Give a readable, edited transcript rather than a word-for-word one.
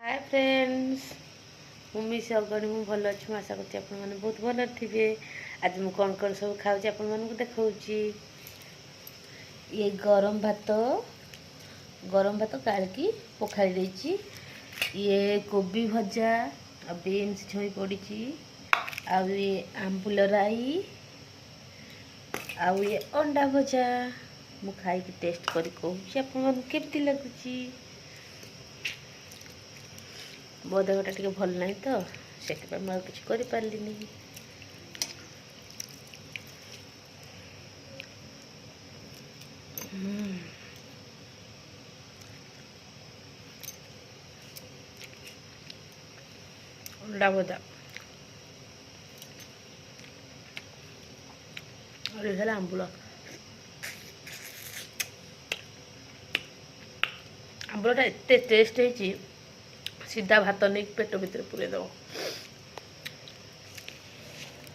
Hi friends मुझे अगणी मु भल अच्छी आशा करती आपने बहुत भल थे। आज मुझे कौन कौन सब खाऊँ आपको देखा ये गरम भात काढ़ी पखाड़ी देती। ये कोबी भजा आ बीन्स छुई पड़ी ये आंबुल राई ये अंडा भजा मु खाई टेस्ट कर कहूँ केमती लगुच। मो देहटा टे भल ना तो से किसी कर अंडा भजा और ये आंबुल आंबुलटा एत टेस्ट है सीधा भात नहीं पेट भीतर पूरे दब।